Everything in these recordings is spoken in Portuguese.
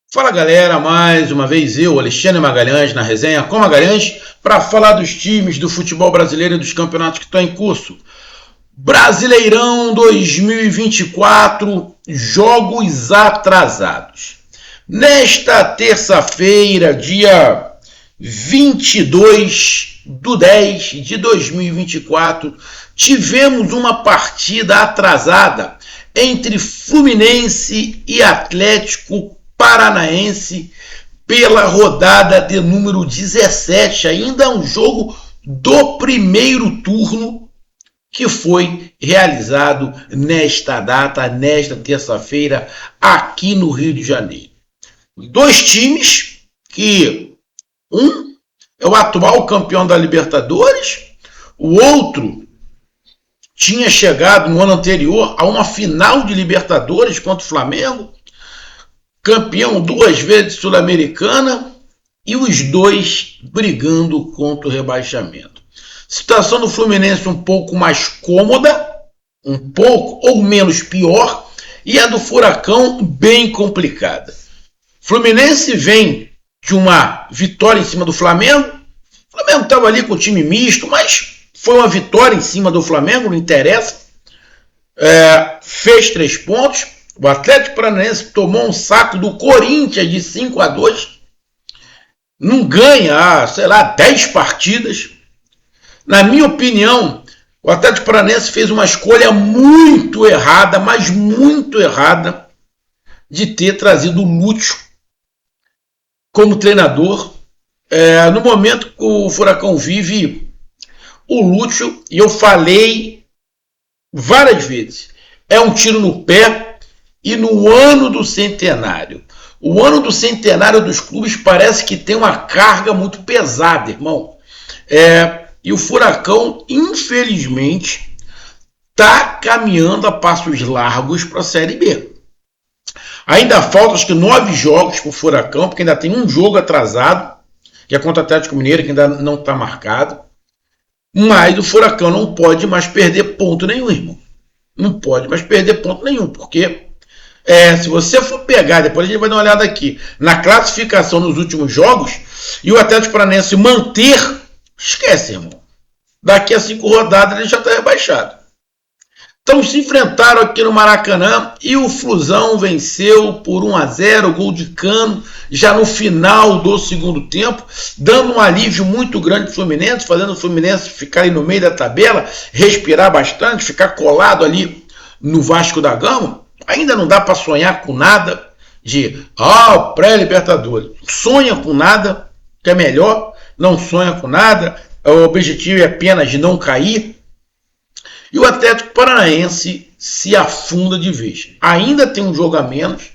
Fala galera, mais uma vez eu, Alexandre Magalhães, na resenha com Magalhães, para falar dos times do futebol brasileiro e dos campeonatos que estão em curso. Brasileirão 2024, jogos atrasados. Nesta terça-feira, dia 22/10 de 2024, tivemos uma partida atrasada entre Fluminense e Atlético Paranaense pela rodada de número 17, ainda um jogo do primeiro turno que foi realizado nesta data, nesta terça-feira, aqui no Rio de Janeiro. Dois times que um é o atual campeão da Libertadores, o outro tinha chegado no ano anterior a uma final de Libertadores contra o Flamengo, campeão duas vezes sul-americana, e os dois brigando contra o rebaixamento. Situação do Fluminense um pouco mais cômoda, um pouco ou menos pior, e a do Furacão bem complicada. Fluminense vem de uma vitória em cima do Flamengo. O Flamengo estava ali com o time misto, mas foi uma vitória em cima do Flamengo, não interessa. Fez 3 pontos. O Atlético Paranaense tomou um saco do Corinthians de 5-2. Não ganha, 10 partidas. Na minha opinião, o Atlético Paranaense fez uma escolha muito errada, mas muito errada, de ter trazido o Lúcio como treinador. No momento que o Furacão vive, o Lúcio, e eu falei várias vezes, é um tiro no pé. E no ano do centenário, o ano do centenário dos clubes parece que tem uma carga muito pesada, irmão. E o Furacão, infelizmente, está caminhando a passos largos para a Série B. Ainda faltam, acho que 9 jogos para o Furacão, porque ainda tem um jogo atrasado, que é contra o Atlético Mineiro, que ainda não está marcado. Mas o Furacão não pode mais perder ponto nenhum, irmão. Não pode mais perder ponto nenhum, porque se você for pegar, depois a gente vai dar uma olhada aqui, na classificação nos últimos jogos, e o Atlético Paranaense manter, esquece, irmão. Daqui a 5 rodadas ele já está rebaixado. Então se enfrentaram aqui no Maracanã e o Flusão venceu por 1-0, gol de Cano, já no final do segundo tempo, dando um alívio muito grande para o Fluminense, fazendo o Fluminense ficar ali no meio da tabela, respirar bastante, ficar colado ali no Vasco da Gama. Ainda não dá para sonhar com nada de pré-Libertadores. Sonha com nada, que é melhor. Não sonha com nada. O objetivo é apenas de não cair. E o Atlético Paranaense se afunda de vez. Ainda tem um jogo a menos,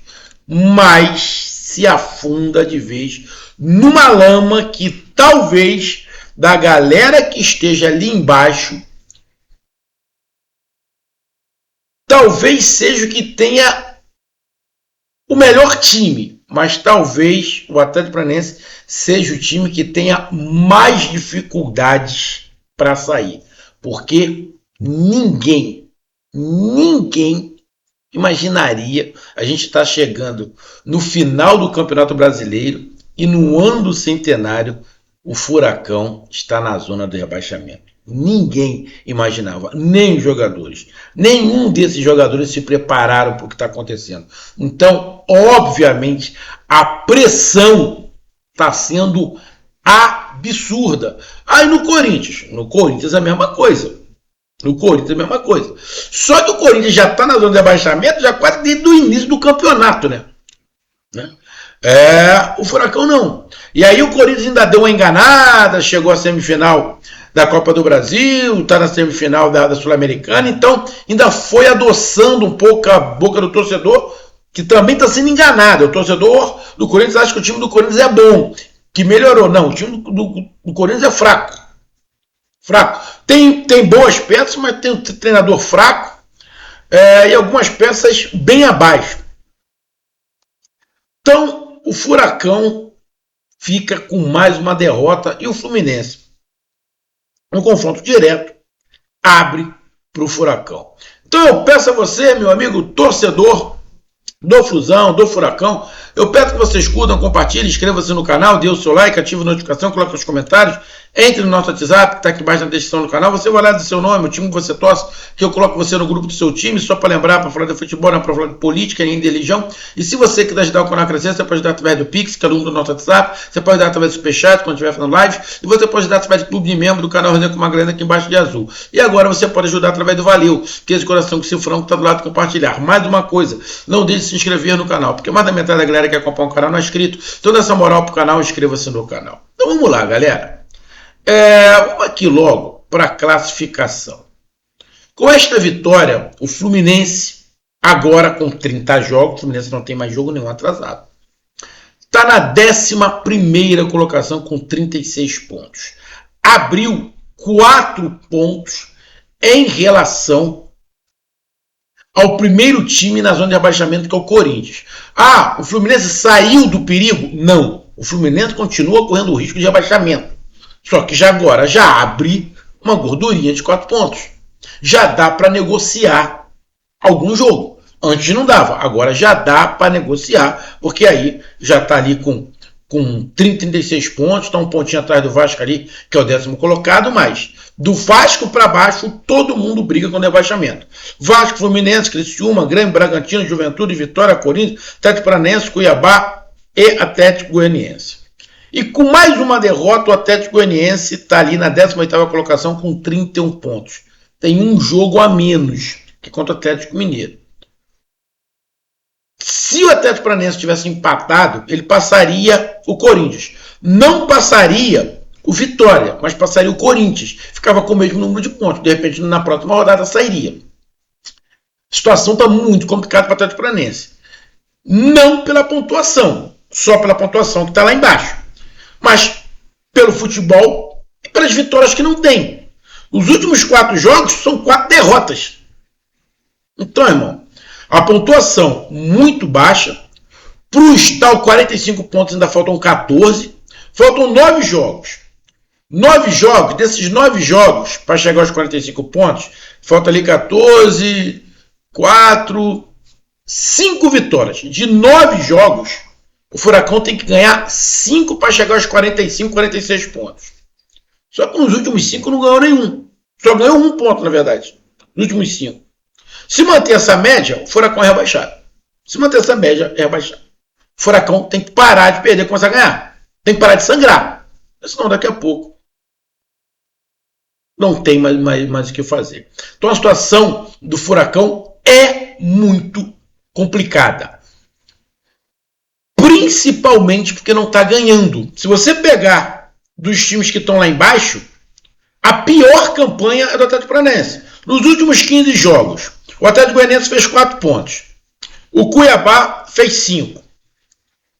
mas se afunda de vez numa lama que talvez da galera que esteja ali embaixo, talvez seja o que tenha o melhor time, mas talvez o Atlético Paranaense seja o time que tenha mais dificuldades para sair. Porque ninguém imaginaria a gente estar chegando no final do Campeonato Brasileiro e no ano do centenário o Furacão está na zona do rebaixamento. Ninguém imaginava, nem os jogadores. Nenhum desses jogadores se prepararam para o que está acontecendo. Então, obviamente, a pressão está sendo absurda. Aí no Corinthians é a mesma coisa. Só que o Corinthians já está na zona de rebaixamento já quase desde o início do campeonato, né? O Furacão não. E aí o Corinthians ainda deu uma enganada, chegou à semifinal da Copa do Brasil, está na semifinal da Sul-Americana, então ainda foi adoçando um pouco a boca do torcedor, que também está sendo enganado. O torcedor do Corinthians acha que o time do Corinthians é bom, que melhorou. Não, o time do Corinthians é fraco. Tem boas peças, mas tem um treinador fraco e algumas peças bem abaixo. Então, o Furacão fica com mais uma derrota e o Fluminense, no confronto direto, abre para o Furacão. Então eu peço a você, meu amigo torcedor do Flusão, do Furacão. Eu peço que vocês curtam, compartilhem, inscreva-se no canal, dê o seu like, ative a notificação, coloque os comentários, entre no nosso WhatsApp, que está aqui embaixo na descrição do canal. Você vai lá dizer seu nome, o time que você torce, que eu coloco você no grupo do seu time, só para lembrar, para falar de futebol, não para falar de política, nem de religião. E se você quiser ajudar o canal a crescer, você pode ajudar através do Pix, que é o número do nosso WhatsApp, você pode ajudar através do Superchat, quando estiver fazendo live, e você pode ajudar através do clube de membro do canal Resenha com Magalhães aqui embaixo de azul. E agora você pode ajudar através do Valeu, que é esse coração com cifrão que está do lado de compartilhar. Mais uma coisa, não deixe de se inscrever no canal, porque mais da metade da galera que acompanha o canal não é inscrito. Então, dessa moral pro canal, inscreva-se no canal. Então, vamos lá, galera. Vamos aqui logo para a classificação. Com esta vitória, o Fluminense, agora com 30 jogos, o Fluminense não tem mais jogo nenhum atrasado, está na 11ª colocação com 36 pontos. Abriu 4 pontos em relação ao primeiro time na zona de rebaixamento, que é o Corinthians. O Fluminense saiu do perigo? Não. O Fluminense continua correndo o risco de rebaixamento. Só que agora já abre uma gordurinha de 4 pontos. Já dá para negociar algum jogo. Antes não dava, agora já dá para negociar, porque aí já está ali com 36 pontos, está um pontinho atrás do Vasco ali, que é o 10º colocado, mas do Vasco para baixo, todo mundo briga com o rebaixamento. Vasco, Fluminense, Criciúma, Grêmio, Bragantino, Juventude, Vitória, Corinthians, Atlético Paranaense, Cuiabá e Atlético Goianiense. E com mais uma derrota, o Atlético Goianiense está ali na 18ª colocação com 31 pontos. Tem um jogo a menos que contra o Atlético Mineiro. Se o Atlético Paranaense tivesse empatado, ele passaria o Corinthians. Não passaria o Vitória, mas passaria o Corinthians. Ficava com o mesmo número de pontos. De repente, na próxima rodada, sairia. A situação está muito complicada para o Atlético Paranaense. Não pela pontuação, só pela pontuação que está lá embaixo. Mas pelo futebol e pelas vitórias que não tem. Os últimos 4 jogos são 4 derrotas. Então, irmão, a pontuação muito baixa. Para os tal 45 pontos ainda faltam 14. Faltam 9 jogos. 9 jogos, desses 9 jogos, para chegar aos 45 pontos, falta ali 14, 4, 5 vitórias. De 9 jogos, o Furacão tem que ganhar 5 para chegar aos 45, 46 pontos. Só que nos últimos 5 não ganhou nenhum. Só ganhou 1 ponto, na verdade. Nos últimos 5. Se manter essa média, o Furacão é rebaixado. Se manter essa média, é rebaixado. O Furacão tem que parar de perder e começar a ganhar. Tem que parar de sangrar. Senão daqui a pouco não tem mais o que fazer. Então a situação do Furacão é muito complicada. Principalmente porque não está ganhando. Se você pegar dos times que estão lá embaixo, a pior campanha é do Atlético Paranaense. Nos últimos 15 jogos, o Atlético Goianiense fez 4 pontos. O Cuiabá fez 5.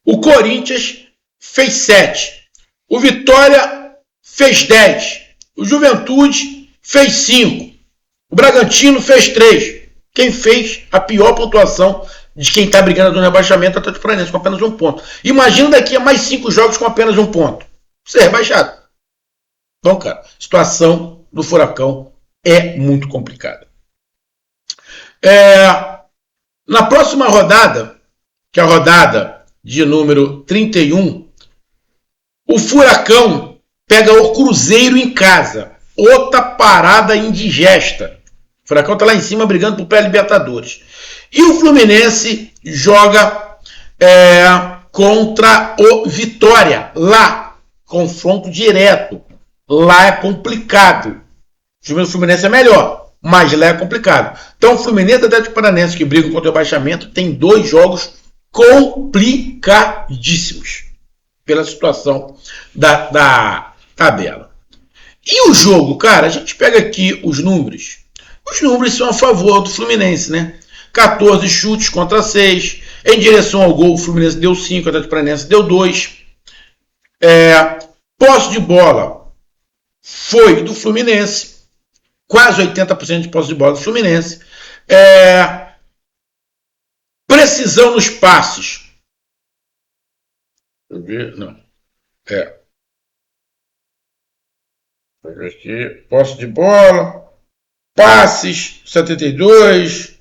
O Corinthians fez 7. O Vitória fez 10. O Juventude fez 5. O Bragantino fez 3. Quem fez a pior pontuação de quem está brigando no rebaixamento é o Atlético Paranaense, com apenas 1 ponto. Imagina daqui a mais 5 jogos com apenas 1 ponto. Você é rebaixado. Então, cara, a situação do Furacão é muito complicada. Na próxima rodada, que é a rodada de número 31, o Furacão pega o Cruzeiro em casa. Outra parada indigesta. O Furacão está lá em cima brigando por pré-Libertadores. E o Fluminense joga contra o Vitória. Lá, confronto direto. Lá é complicado. O Fluminense é melhor, mas lá é complicado. Então o Fluminense e o Atlético Paranaense, que brigam contra o rebaixamento, tem 2 jogos complicadíssimos pela situação da tabela. E o jogo, cara, a gente pega aqui os números. Os números são a favor do Fluminense, né? 14 chutes contra 6. Em direção ao gol, o Fluminense deu 5, o Atlético Paranaense deu 2. Posse de bola foi do Fluminense. Quase 80% de posse de bola do Fluminense. Precisão nos passes. Deixa eu ver. Não. Aqui, posse de bola. Passes, 72.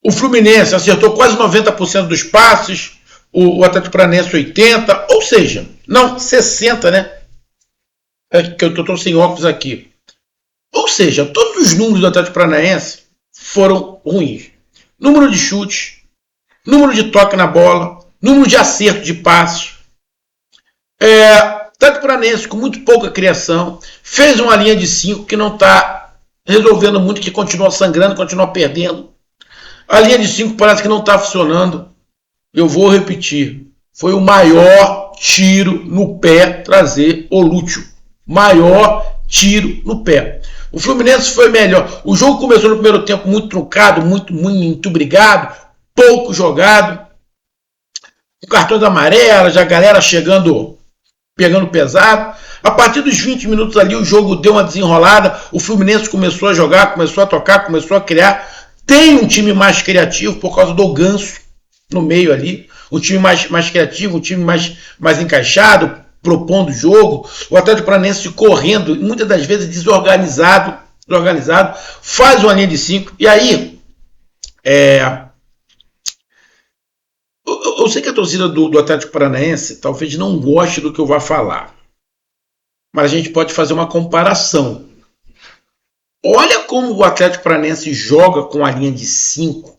O Fluminense acertou quase 90% dos passes, o Atlético Paranaense 80%, ou seja, não, 60%, né? É que eu estou sem óculos aqui. Ou seja, todos os números do Atlético Paranaense foram ruins. Número de chutes, número de toque na bola, número de acerto de passes. Atlético Paranaense com muito pouca criação, fez uma linha de 5 que não está resolvendo muito, que continua sangrando, continua perdendo. A linha de 5 parece que não está funcionando. Eu vou repetir. Foi o maior tiro no pé trazer o Lúcio. Maior tiro no pé. O Fluminense foi melhor. O jogo começou no primeiro tempo muito truncado, muito brigado, pouco jogado. Com cartões amarelos, a galera chegando, pegando pesado. A partir dos 20 minutos ali, o jogo deu uma desenrolada. O Fluminense começou a jogar, começou a tocar, começou a criar. Tem um time mais criativo por causa do Ganso no meio ali. Um time mais criativo, um time mais encaixado, propondo o jogo. O Atlético Paranaense correndo, muitas das vezes desorganizado, faz uma linha de 5. E aí, eu sei que a torcida do Atlético Paranaense talvez não goste do que eu vá falar. Mas a gente pode fazer uma comparação. Olha como o Atlético Paranaense joga com a linha de 5.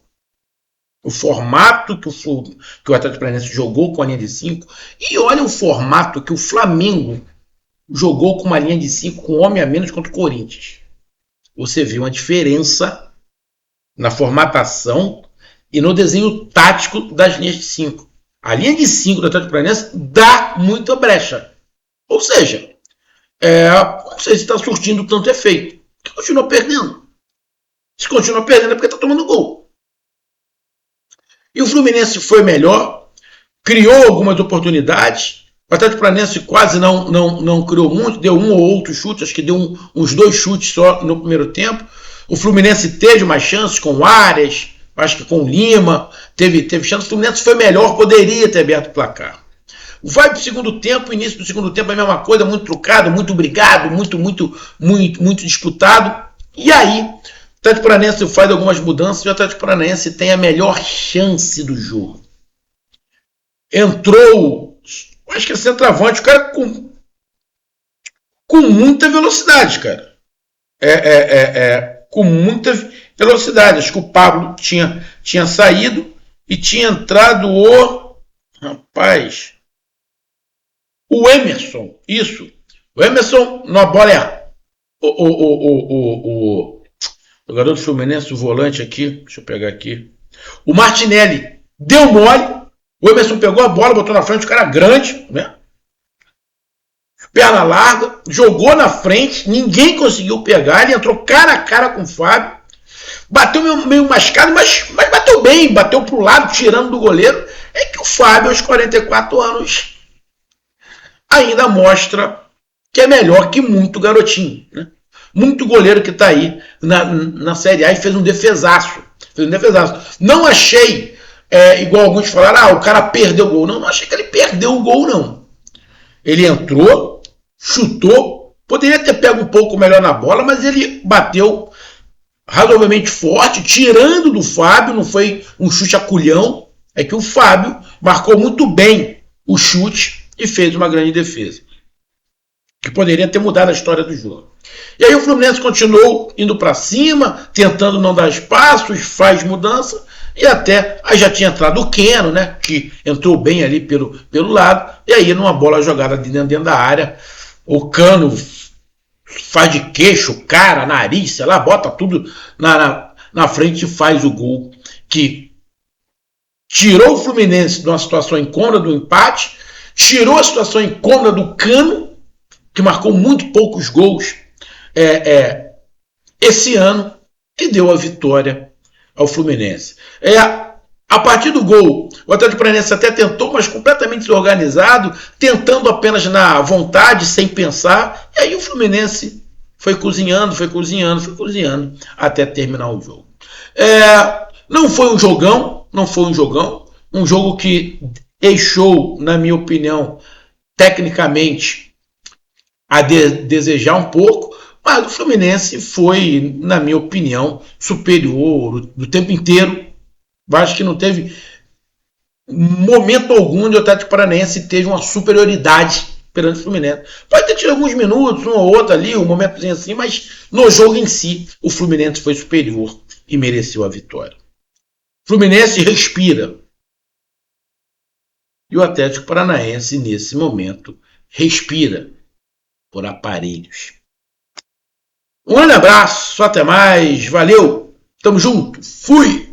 O formato que o Atlético Paranaense jogou com a linha de 5. E olha o formato que o Flamengo jogou com uma linha de 5 com um homem a menos contra o Corinthians. Você vê uma diferença na formatação e no desenho tático das linhas de 5. A linha de 5 do Atlético Paranaense dá muita brecha. Ou seja, não sei se está surtindo tanto efeito. Porque continua perdendo. Se continua perdendo é porque está tomando gol. E o Fluminense foi melhor, criou algumas oportunidades. O Atlético Paranaense quase não criou muito, deu um ou outro chute, acho que deu uns 2 chutes só no primeiro tempo. O Fluminense teve mais chances com o Arias, acho que com o Lima, teve chance. O Fluminense foi melhor, poderia ter aberto o placar. Vai para o segundo tempo, o início do segundo tempo é a mesma coisa, muito trucado, muito brigado, muito disputado. E aí, o Atlético Paranaense faz algumas mudanças e o Atlético Paranaense tem a melhor chance do jogo. Entrou, acho que é centroavante, o cara com muita velocidade, cara. Com muita velocidade. Acho que o Pablo tinha saído e tinha entrado o Emerson, isso. O Emerson, na bola o jogador do Fluminense, o volante aqui, deixa eu pegar aqui. O Martinelli deu mole, o Emerson pegou a bola, botou na frente, o cara grande, né? Perna larga, jogou na frente, ninguém conseguiu pegar, ele entrou cara a cara com o Fábio, bateu meio mascado, mas bateu bem, bateu pro lado, tirando do goleiro. É que o Fábio, aos 44 anos, ainda mostra que é melhor que muito garotinho, né? Muito goleiro que está aí na Série A e fez um defesaço. Não achei, igual alguns falaram, o cara perdeu o gol. Não achei que ele perdeu o gol, não. Ele entrou, chutou, poderia ter pego um pouco melhor na bola, mas ele bateu razoavelmente forte, tirando do Fábio, não foi um chute a culhão. É que o Fábio marcou muito bem o chute e fez uma grande defesa, que poderia ter mudado a história do jogo. E aí o Fluminense continuou indo para cima, tentando não dar espaços, faz mudança, e até aí já tinha entrado o Keno, né, que entrou bem ali pelo lado, e aí numa bola jogada dentro da área, o Cano faz de queixo, cara, nariz, sei lá, bota tudo na frente e faz o gol, que tirou o Fluminense de uma situação incômoda do empate, tirou a situação incômoda do Cano, que marcou muito poucos gols esse ano, e deu a vitória ao Fluminense. A partir do gol, o Atlético Paranaense até tentou, mas completamente desorganizado, tentando apenas na vontade, sem pensar, e aí o Fluminense foi cozinhando, até terminar o jogo. Não foi um jogão, um jogo que deixou, na minha opinião, tecnicamente a desejar um pouco, mas o Fluminense foi, na minha opinião, superior do tempo inteiro. Acho que não teve momento algum onde o Atlético Paranaense teve uma superioridade perante o Fluminense. Pode ter tido alguns minutos, um ou outro ali, um momentozinho assim, mas no jogo em si, o Fluminense foi superior e mereceu a vitória. O Fluminense respira. E o Atlético Paranaense, nesse momento, respira por aparelhos. Um grande abraço, até mais, valeu, tamo junto, fui!